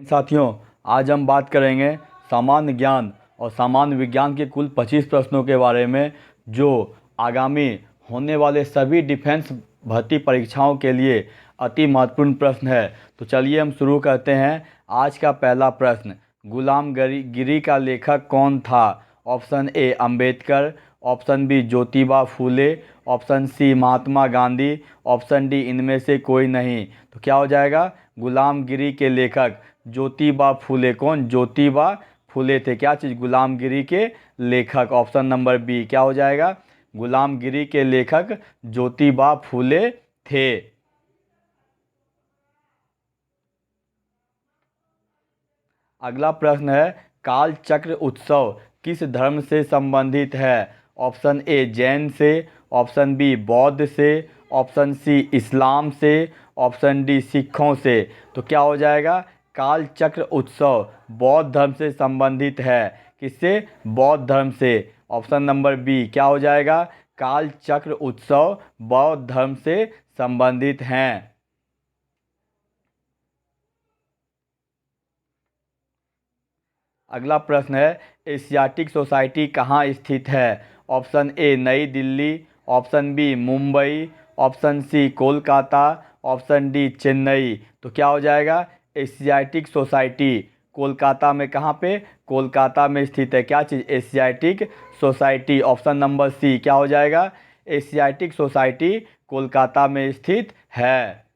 साथियों, आज हम बात करेंगे सामान्य ज्ञान और सामान्य विज्ञान के कुल 25 प्रश्नों के बारे में, जो आगामी होने वाले सभी डिफेंस भर्ती परीक्षाओं के लिए अति महत्वपूर्ण प्रश्न है। तो चलिए हम शुरू करते हैं। आज का पहला प्रश्न, गुलाम गिरी का लेखक कौन था? Option A Ambedkar, option B Jyotiba Phule, option C Mahatma Gandhi, option D इनमें से कोई नहीं। तो क्या हो जाएगा? गुलाम गिरी के लेखक ज्योतिबा फूले। कौन? ज्योतिबा फूले थे। क्या चीज़? गुलामगिरी के लेखक। ऑप्शन नंबर बी क्या हो जाएगा? गुलामगिरी के लेखक ज्योतिबा फूले थे। अगला प्रश्न है, काल चक्र उत्सव किस धर्म से संबंधित है? ऑप्शन ए जैन से, ऑप्शन बी बौद्ध से, ऑप्शन सी इस्लाम से, ऑप्शन डी सिखों से। तो क्या हो जाएगा? काल चक्र उत्सव बौद्ध धर्म से संबंधित है। किससे? बौद्ध धर्म से। ऑप्शन नंबर बी क्या हो जाएगा? काल चक्र उत्सव बौद्ध धर्म से संबंधित हैं। अगला प्रश्न है, एशियाटिक सोसाइटी कहाँ स्थित है? Option A New Delhi, option B Mumbai, option C Kolkata, option D Chennai. तो क्या हो जाएगा? एशियाटिक सोसाइटी कोलकाता में। कहाँ पे? कोलकाता में स्थित है। क्या चीज़? Asiatic society. Option number C क्या हो जाएगा? एशियाटिक सोसाइटी कोलकाता में स्थित है।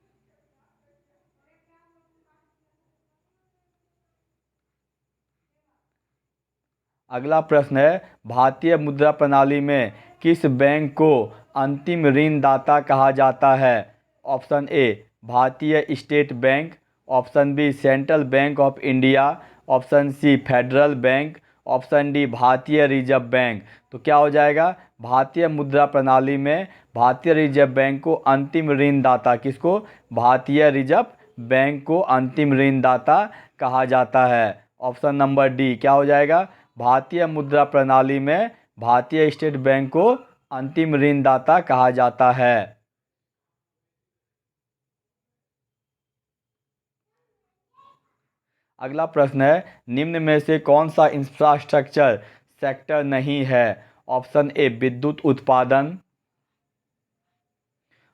अगला प्रश्न है, भारतीय मुद्रा प्रणाली में किस बैंक को अंतिम ऋणदाता कहा जाता है? Option A Bharatiya State Bank, option B Central Bank of India, option C Federal Bank, option D Bharatiya Reserve Bank. तो क्या हो जाएगा? भारतीय मुद्रा प्रणाली में भारतीय रिजर्व बैंक को अंतिम ऋणदाता, किसको? भारतीय रिजर्व बैंक को अंतिम ऋणदाता कहा जाता है। ऑप्शन नंबर डी क्या हो जाएगा? भारतीय मुद्रा प्रणाली में भारतीय स्टेट बैंक को अंतिम ऋणदाता कहा जाता है। अगला प्रश्न है, निम्न में से कौन सा इंफ्रास्ट्रक्चर सेक्टर नहीं है? ऑप्शन ए विद्युत उत्पादन,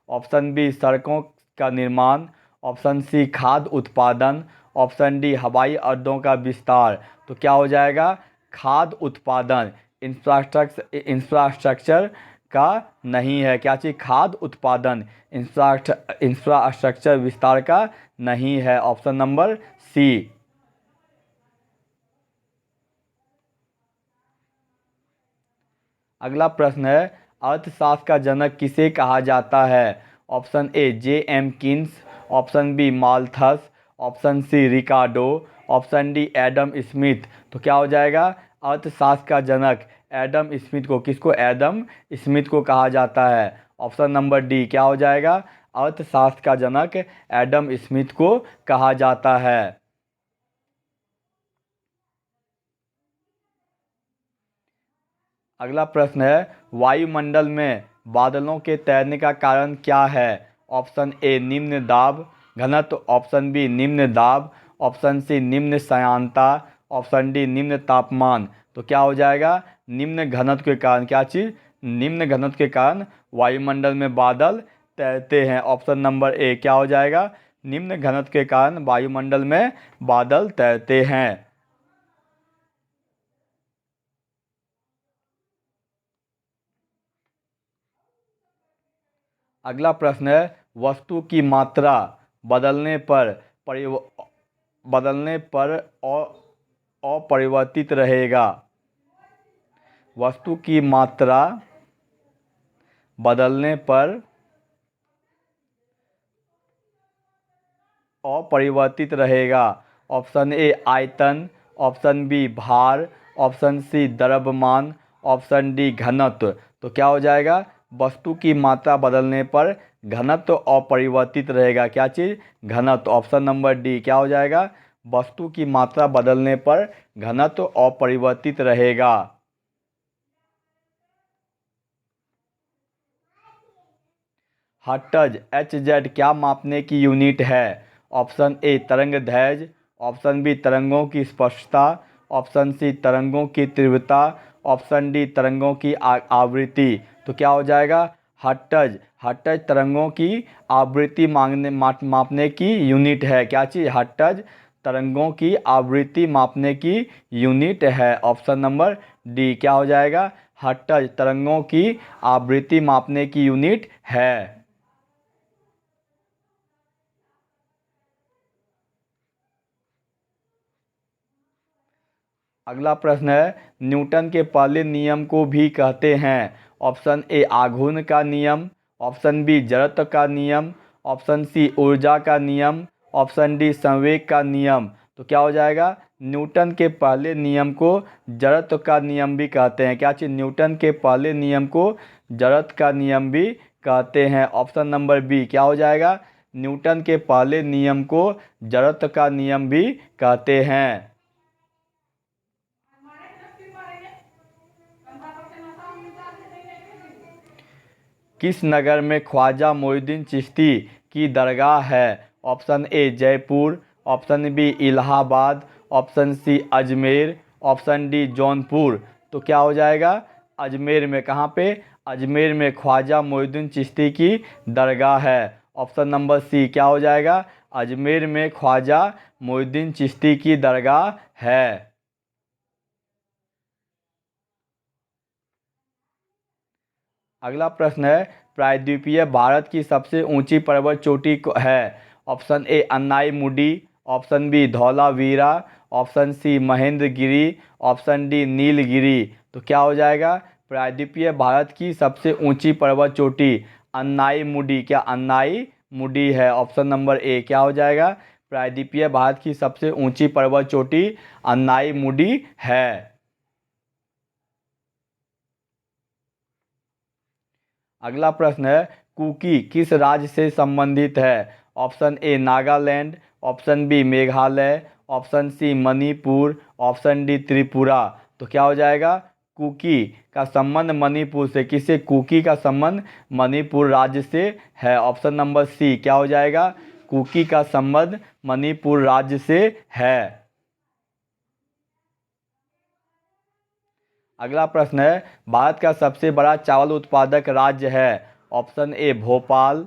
ऑप्शन बी सड़कों का निर्माण, ऑप्शन सी खाद्य उत्पादन, ऑप्शन डी हवाई अड्डों का विस्तार। तो क्या हो जाएगा? खाद्य उत्पादन इंफ्रास्ट्रक्चर का नहीं है। क्या चीज़? खाद्य उत्पादन इंफ्रास्ट्रक्चर विस्तार का नहीं है। Option number C. अगला प्रश्न है, अर्थशास्त्र का जनक किसे कहा जाता है? Option A J M. Keynes, option B Malthus, option C Ricardo, option D Adam Smith. तो क्या हो जाएगा? अर्थशास्त्र का जनक एडम स्मिथ को, किसको? एडम स्मिथ को कहा जाता है। ऑप्शन नंबर डी क्या हो जाएगा? अर्थशास्त्र का जनक एडम स्मिथ को कहा जाता है। अगला प्रश्न है, वायुमंडल में बादलों के तैरने का कारण क्या है? ऑप्शन ए निम्न दाब घनत्व, ऑप्शन बी निम्न दाब, ऑप्शन सी निम्न श्यानता, ऑप्शन डी निम्न तापमान। तो क्या हो जाएगा? निम्न घनत्व के कारण। क्या चीज़? निम्न घनत्व के कारण वायुमंडल में बादल तैरते हैं। ऑप्शन नंबर ए क्या हो जाएगा? निम्न घनत्व के कारण वायुमंडल में बादल तैरते हैं। अगला प्रश्न है, वस्तु की मात्रा बदलने पर परिव बदलने पर अपरिवर्तित रहेगा। वस्तु की मात्रा बदलने पर अपरिवर्तित रहेगा। ऑप्शन ए आयतन, ऑप्शन बी भार, ऑप्शन सी द्रव्यमान, ऑप्शन डी घनत्व। तो क्या हो जाएगा? वस्तु की मात्रा बदलने पर घनत्व अपरिवर्तित रहेगा। क्या चीज़? घनत्व। ऑप्शन नंबर डी क्या हो जाएगा? वस्तु की मात्रा बदलने पर घनत्व अपरिवर्तित रहेगा। हर्ट्ज HZ क्या मापने की यूनिट है? ऑप्शन ए तरंग दैर्ध्य, ऑप्शन बी तरंगों की स्पष्टता, ऑप्शन सी तरंगों की तीव्रता, ऑप्शन डी तरंगों की आवृत्ति। तो क्या हो जाएगा? हर्ट्ज। हर्ट्ज तरंगों की आवृत्ति मापने की यूनिट है। क्या चीज़? हर्ट्ज तरंगों की आवृत्ति मापने की यूनिट है। ऑप्शन नंबर डी क्या हो जाएगा? हर्ट्ज तरंगों की आवृत्ति मापने की यूनिट है। अगला प्रश्न है, न्यूटन के पहले नियम को भी कहते हैं। ऑप्शन ए आघूर्ण का नियम, ऑप्शन बी जड़त्व का नियम, ऑप्शन सी ऊर्जा का नियम, ऑप्शन डी संवेग का नियम। तो क्या हो जाएगा? न्यूटन के पहले नियम को जड़त्व का नियम भी कहते हैं। क्या चीज़? न्यूटन के पहले नियम को जड़त्व का नियम भी कहते हैं। ऑप्शन नंबर बी क्या हो जाएगा? न्यूटन के पहले नियम को जड़त्व का नियम भी कहते हैं। किस नगर में ख्वाजा मोइनुद्दीन चिश्ती की दरगाह है? Option A Jaipur, option B Allahabad, option C Ajmer, option D Jaunpur. तो क्या हो जाएगा? अजमेर में। कहाँ पे? अजमेर में ख्वाजा मोइनुद्दीन चिश्ती की दरगाह है। ऑप्शन नंबर सी क्या हो जाएगा? अजमेर में ख्वाजा मोइनुद्दीन चिश्ती की दरगाह है। अगला प्रश्न है, प्रायद्वीपीय भारत की सबसे ऊंची पर्वत चोटी है? Option A Anai Mudi, option B Dholavira, option C Mahendragiri, option D Nilgiri. तो क्या हो जाएगा? प्रायद्वीपीय भारत की सबसे ऊंची पर्वत चोटी अन्नाई मुडी। क्या अन्नाई मुडी है? ऑप्शन नंबर ए क्या हो जाएगा? प्रायद्वीपीय भारत की सबसे ऊंची पर्वत चोटी अन्नाई मुडी है। अगला प्रश्न है, कुकी किस राज्य से संबंधित है? Option A Nagaland, option B Meghalaya, option C Manipur, option D Tripura. तो क्या हो जाएगा? कुकी का संबंध मणिपुर से। किसे? कुकी का संबंध मणिपुर राज्य से है। ऑप्शन नंबर सी क्या हो जाएगा? कुकी का संबंध मणिपुर राज्य से है। अगला प्रश्न है, भारत का सबसे बड़ा चावल उत्पादक राज्य है? Option A Bhopal,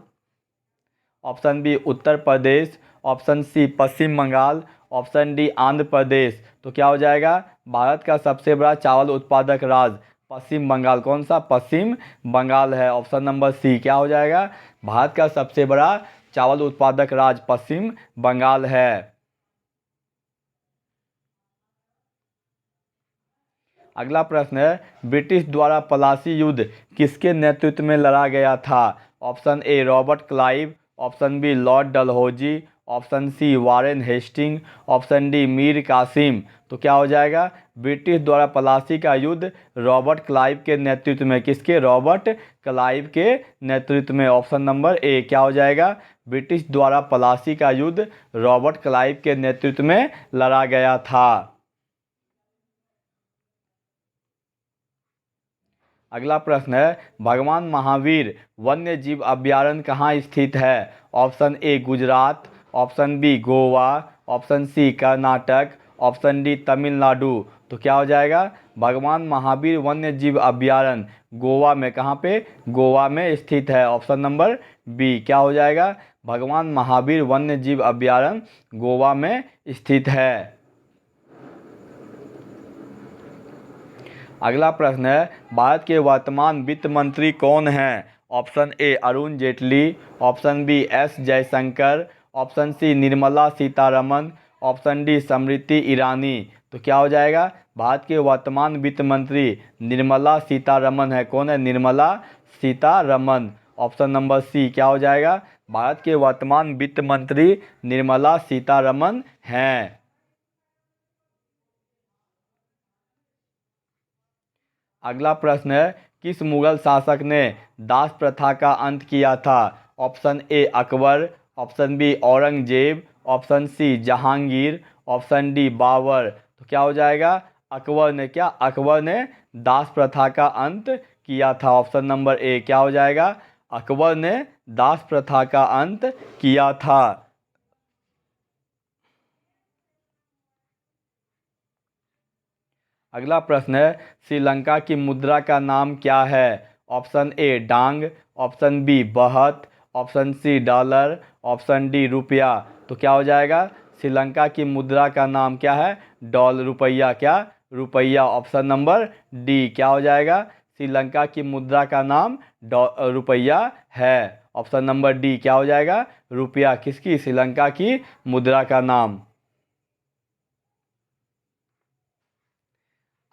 option B Uttar Pradesh, option C Paschim Bangal, option D Andhra Pradesh. तो क्या हो जाएगा? भारत का सबसे बड़ा चावल उत्पादक राज्य पश्चिम बंगाल। कौन सा? पश्चिम बंगाल है। ऑप्शन नंबर सी क्या हो जाएगा? भारत का सबसे बड़ा चावल उत्पादक राज्य पश्चिम बंगाल है। अगला प्रश्न है, ब्रिटिश द्वारा पलासी युद्ध किसके नेतृत्व में लड़ा गया था? Option A Robert Clive, option B Lord Dalhousie, option C Warren Hastings, option D Mir Qasim. तो क्या हो जाएगा? ब्रिटिश द्वारा पलासी का युद्ध रॉबर्ट क्लाइव के नेतृत्व में। किसके? रॉबर्ट क्लाइव के नेतृत्व में। ऑप्शन नंबर ए क्या हो जाएगा? ब्रिटिश द्वारा पलासी का युद्ध रॉबर्ट क्लाइव के नेतृत्व में लड़ा गया था। अगला प्रश्न है, भगवान महावीर वन्य जीव अभयारण्य कहाँ स्थित है? Option A Gujarat, option B Goa, option C Karnataka, option D Tamil Nadu. तो क्या हो जाएगा? भगवान महावीर वन्य जीव अभयारण्य गोवा में। कहाँ पे? गोवा में स्थित है। ऑप्शन नंबर बी क्या हो जाएगा? भगवान महावीर वन्य जीव अभयारण्य गोवा में स्थित है। अगला प्रश्न है, भारत के वर्तमान वित्त मंत्री कौन हैं? Option A Arun Jaitley, option B S Jaishankar, option C Nirmala Sitharaman, option D Smriti Irani. तो क्या हो जाएगा? भारत के वर्तमान वित्त मंत्री निर्मला सीतारमन है। कौन है? Nirmala Sitharaman. Option number C क्या हो जाएगा? भारत के वर्तमान वित्त मंत्री निर्मला सीतारमन हैं। अगला प्रश्न है, किस मुगल शासक ने दास प्रथा का अंत किया था? Option A Akbar, option B Aurangzeb, option C Jahangir, option D Babur. तो क्या हो जाएगा? अकबर ने। क्या? अकबर ने दास प्रथा का अंत किया था। ऑप्शन नंबर ए क्या हो जाएगा? अकबर ने दास प्रथा का अंत किया था। अगला प्रश्न है, श्रीलंका की मुद्रा का नाम क्या है? Option A dong, option B baht, option C dollar, option D रुपया। तो क्या हो जाएगा? श्रीलंका की मुद्रा का नाम क्या है? डॉलर, रुपया। क्या? रुपया। ऑप्शन नंबर डी क्या हो जाएगा? श्रीलंका की मुद्रा का नाम रुपया है। ऑप्शन नंबर डी क्या हो जाएगा? रुपया। किसकी? श्रीलंका की मुद्रा का नाम।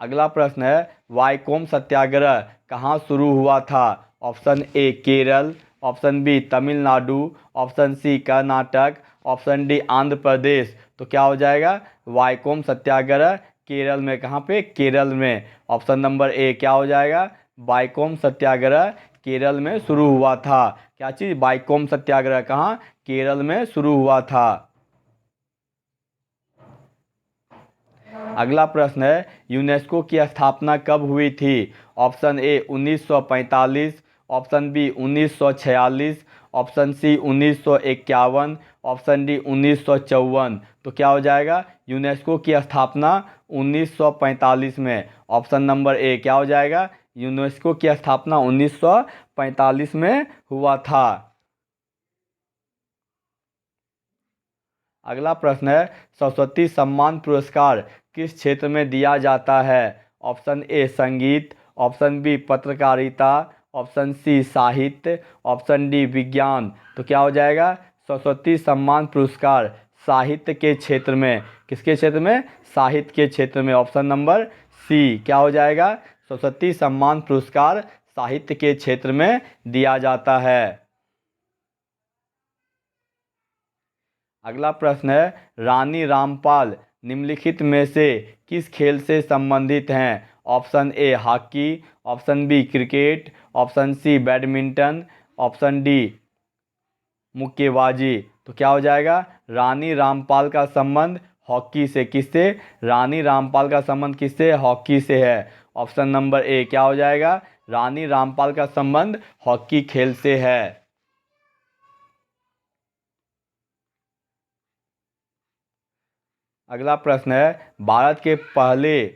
अगला प्रश्न है, वाइकोम सत्याग्रह कहाँ शुरू हुआ था? ऑप्शन ए Kerala, option B Tamil Nadu, option C Karnataka, option D Andhra Pradesh. तो क्या हो जाएगा? वाइकोम सत्याग्रह केरल में। कहाँ पे? केरल में। ऑप्शन नंबर ए क्या हो जाएगा? वाइकोम सत्याग्रह केरल में शुरू हुआ था। क्या चीज़? वाइकोम सत्याग्रह कहाँ? केरल में शुरू हुआ था। अगला प्रश्न है, यूनेस्को की स्थापना कब हुई थी? Option A 1945, option B 1946, option C 1951, option D 1954। तो क्या हो जाएगा? यूनेस्को की स्थापना 1945 में। ऑप्शन नंबर ए क्या हो जाएगा? यूनेस्को की स्थापना 1945 में हुआ था। अगला प्रश्न है, सरस्वती सम्मान पुरस्कार किस क्षेत्र में दिया जाता है? ऑप्शन ए संगीत, ऑप्शन बी पत्रकारिता, ऑप्शन सी साहित्य, ऑप्शन डी विज्ञान। तो क्या हो जाएगा? सरस्वती सम्मान पुरस्कार साहित्य के क्षेत्र में। किसके क्षेत्र में? साहित्य के क्षेत्र में। ऑप्शन नंबर सी क्या हो जाएगा? सरस्वती सम्मान पुरस्कार साहित्य के क्षेत्र में दिया जाता है। अगला प्रश्न है, रानी रामपाल निम्नलिखित में से किस खेल से संबंधित हैं? Option A hockey, option B cricket, option C badminton, option D मुक्केबाजी। तो क्या हो जाएगा? रानी रामपाल का संबंध हॉकी से। किससे? रानी रामपाल का संबंध किससे? हॉकी से है। ऑप्शन नंबर ए क्या हो जाएगा? रानी रामपाल का संबंध हॉकी खेल से है। अगला प्रश्न है, भारत के पहले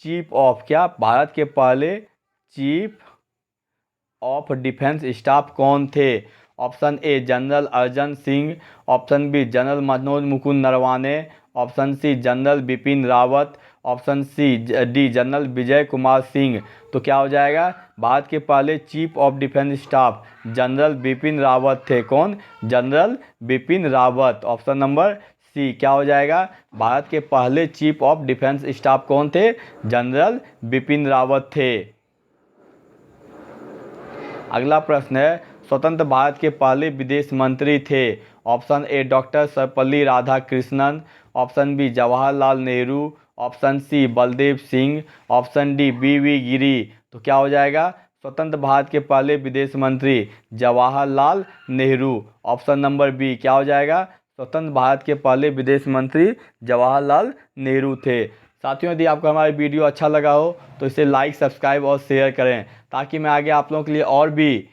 चीफ ऑफ क्या? भारत के पहले चीफ ऑफ डिफेंस स्टाफ कौन थे? Option A general Arjan Singh, option B general Manoj Mukund Naravane, option C general Bipin Rawat, option C D general Vijay Kumar Singh. तो क्या हो जाएगा? भारत के पहले chief of defence staff general Bipin Rawat थे। कौन? General Bipin Rawat. Option number C क्या हो जाएगा? भारत के पहले चीफ ऑफ डिफेंस स्टाफ कौन थे? जनरल बिपिन रावत थे। अगला प्रश्न है, स्वतंत्र भारत के पहले विदेश मंत्री थे। Option A doctor Sarvepalli Radhakrishnan, option B Jawaharlal Nehru, option C Baldev Singh, option D V Giri. तो क्या हो जाएगा? स्वतंत्र भारत के पहले विदेश मंत्री Jawaharlal Nehru. Option number B क्या हो जाएगा? स्वतंत्र भारत के पहले विदेश मंत्री जवाहरलाल नेहरू थे। साथियों, यदि आपको हमारा वीडियो अच्छा लगा हो तो इसे लाइक, सब्सक्राइब और शेयर करें, ताकि मैं आगे आप लोगों के लिए और भी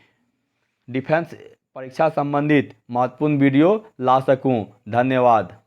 डिफेंस परीक्षा संबंधित महत्वपूर्ण वीडियो ला सकूं। धन्यवाद।